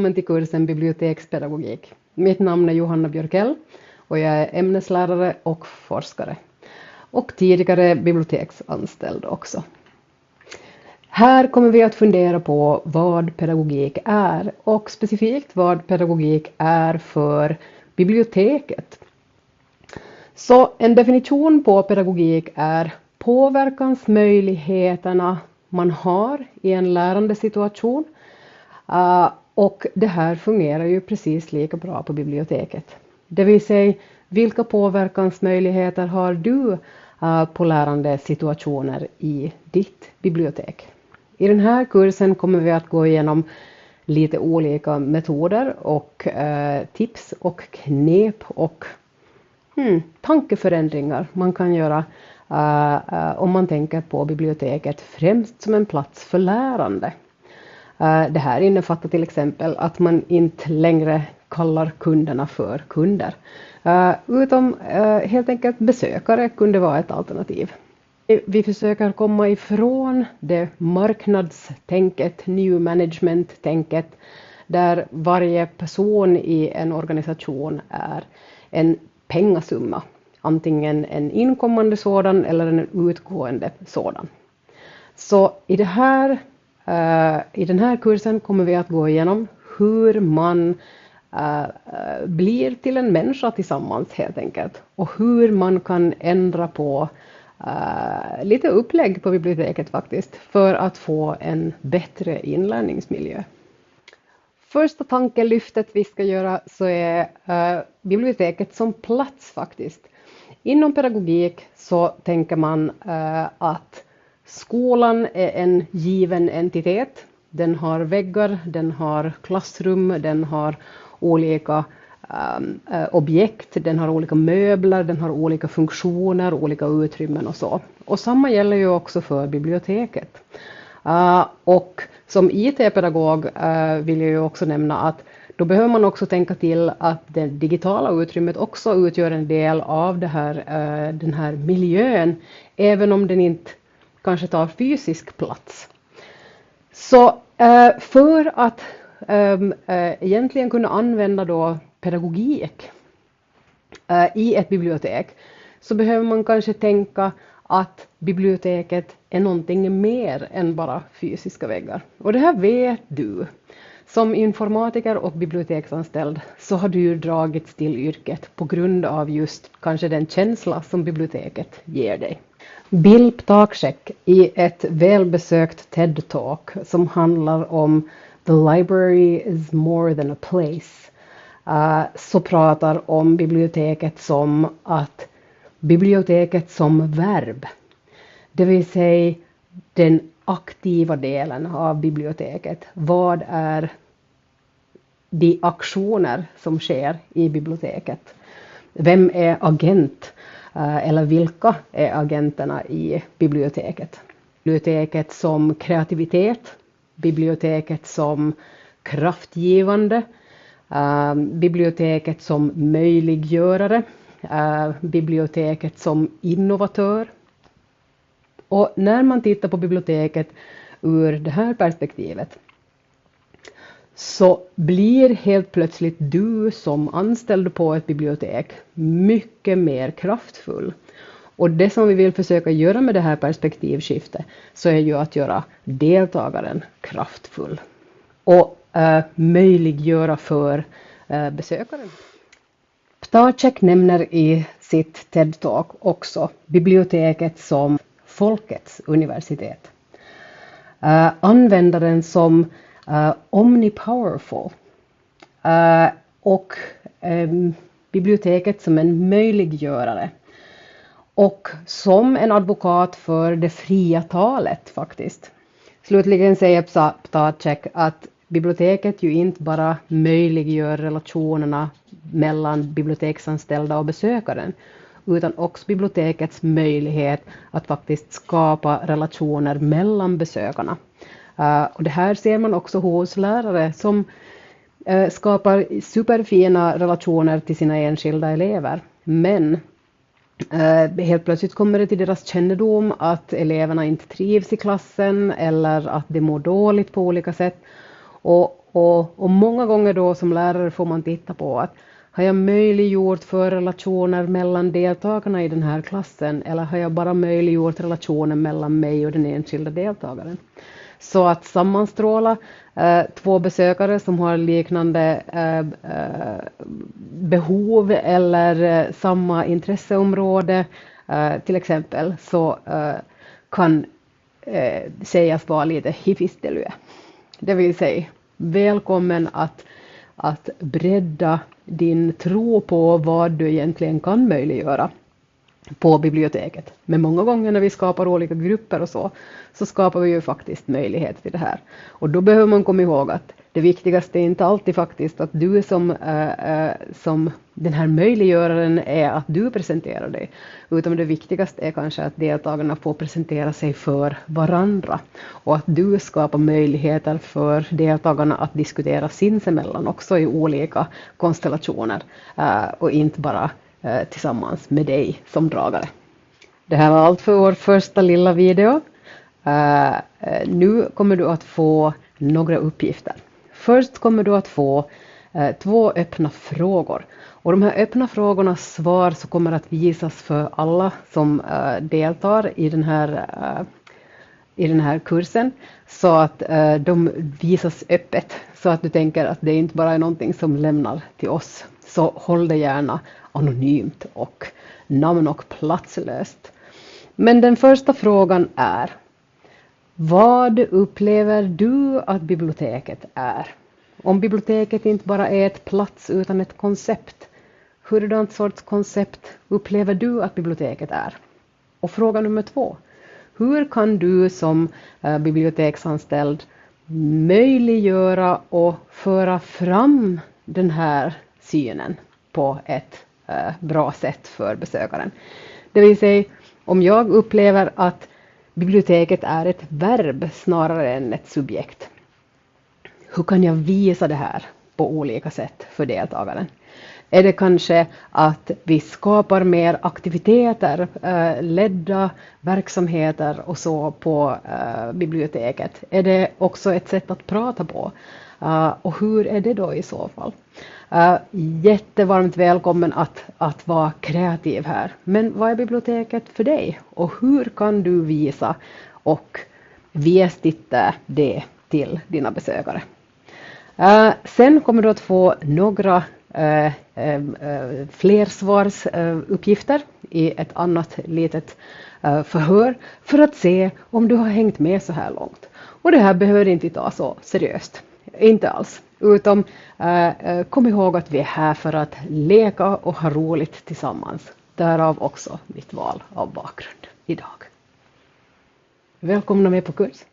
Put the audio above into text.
välkommen till kursen Bibliotekspedagogik. Mitt namn är Johanna Björkell och jag är ämneslärare och forskare. Och tidigare biblioteksanställd också. Här kommer vi att fundera på vad pedagogik är och specifikt vad pedagogik är för biblioteket. Så en definition på pedagogik är påverkansmöjligheterna man har i en lärande situation. Och det här fungerar ju precis lika bra på biblioteket. Det vill säga, vilka påverkansmöjligheter har du på lärande situationer i ditt bibliotek? I den här kursen kommer vi att gå igenom lite olika metoder och tips och knep och tankeförändringar man kan göra om man tänker på biblioteket främst som en plats för lärande. Det här innefattar till exempel att man inte längre kallar kunderna för kunder, utan helt enkelt besökare kunde vara ett alternativ. Vi försöker komma ifrån det marknadstänket, new management-tänket, där varje person i en organisation är en pengasumma, antingen en inkommande sådan eller en utgående sådan. Så i den här kursen kommer vi att gå igenom hur man blir till en människa tillsammans helt enkelt. Och hur man kan ändra på lite upplägg på biblioteket faktiskt för att få en bättre inlärningsmiljö. Första tankelyftet vi ska göra så är biblioteket som plats faktiskt. Inom pedagogik så tänker man att skolan är en given entitet. Den har väggar, den har klassrum, den har olika objekt, den har olika möbler, den har olika funktioner, olika utrymmen och så. Och samma gäller ju också för biblioteket. Och som IT-pedagog vill jag ju också nämna att då behöver man också tänka till att det digitala utrymmet också utgör en del av den här miljön, även om den inte kanske tar fysisk plats. Så för att egentligen kunna använda då pedagogik i ett bibliotek så behöver man kanske tänka att biblioteket är någonting mer än bara fysiska väggar. Och det här vet du. Som informatiker och biblioteksanställd så har du dragits till yrket på grund av just kanske den känsla som biblioteket ger dig. Bill Ptacek i ett välbesökt TED-talk som handlar om The library is more than a place så pratar om biblioteket som att biblioteket som verb. Det vill säga den aktiva delen av biblioteket. Vad är de aktioner som sker i biblioteket? Vem är agent? Eller vilka är agenterna i biblioteket? Biblioteket som kreativitet, biblioteket som kraftgivande, biblioteket som möjliggörare, biblioteket som innovatör. Och när man tittar på biblioteket ur det här perspektivet så blir helt plötsligt du som anställd på ett bibliotek mycket mer kraftfull. Och det som vi vill försöka göra med det här perspektivskiftet så är ju att göra deltagaren kraftfull och möjliggöra för besökaren. Ptacek nämner i sitt TED-talk också biblioteket som folkets universitet. Användaren som omnipowerful och biblioteket som en möjliggörare och som en advokat för det fria talet faktiskt. Slutligen säger Ptacek att biblioteket ju inte bara möjliggör relationerna mellan biblioteksanställda och besökaren utan också bibliotekets möjlighet att faktiskt skapa relationer mellan besökarna. Och det här ser man också hos lärare som skapar superfina relationer till sina enskilda elever. Men helt plötsligt kommer det till deras kännedom att eleverna inte trivs i klassen eller att de mår dåligt på olika sätt. Och Och många gånger då som lärare får man titta på att har jag möjliggjort för relationer mellan deltagarna i den här klassen, eller har jag bara möjliggjort relationen mellan mig och den enskilda deltagaren? Så att sammanstråla två besökare som har liknande behov eller samma intresseområde till exempel, så kan sägas vara lite hifistelue. Det vill säga, välkommen att bredda din tro på vad du egentligen kan möjliggöra på biblioteket. Men många gånger när vi skapar olika grupper och så skapar vi ju faktiskt möjlighet till det här. Och då behöver man komma ihåg att det viktigaste är inte alltid faktiskt att du som den här möjliggöraren är att du presenterar dig. Utan det viktigaste är kanske att deltagarna får presentera sig för varandra. Och att du skapar möjligheter för deltagarna att diskutera sinsemellan också i olika konstellationer. Och inte bara tillsammans med dig som dragare. Det här var allt för vår första lilla video. Nu kommer du att få några uppgifter. Först kommer du att få 2 öppna frågor. Och de här öppna frågornas svar så kommer att visas för alla som deltar i den här kursen. Så att de visas öppet. Så att du tänker att det inte bara är någonting som lämnar till oss. Så håll det gärna anonymt och namn- och platslöst. Men den första frågan är: vad upplever du att biblioteket är? Om biblioteket inte bara är ett plats utan ett koncept, hurdant sorts koncept upplever du att biblioteket är? Och fråga nummer 2. Hur kan du som biblioteksanställd möjliggöra och föra fram den här synen på ett bra sätt för besökaren? Det vill säga, om jag upplever att biblioteket är ett verb snarare än ett subjekt, hur kan jag visa det här på olika sätt för deltagaren? Är det kanske att vi skapar mer aktiviteter, ledda verksamheter och så på biblioteket? Är det också ett sätt att prata på? Och hur är det då i så fall? Jättevarmt välkommen att vara kreativ här. Men vad är biblioteket för dig? Och hur kan du visa och viestitta det till dina besökare? Sen kommer du att få några fler svarsuppgifter i ett annat litet förhör för att se om du har hängt med så här långt. Och det här behöver inte ta så seriöst. Inte alls. Utan kom ihåg att vi är här för att leka och ha roligt tillsammans. Därav också mitt val av bakgrund idag. Välkomna med på kurs.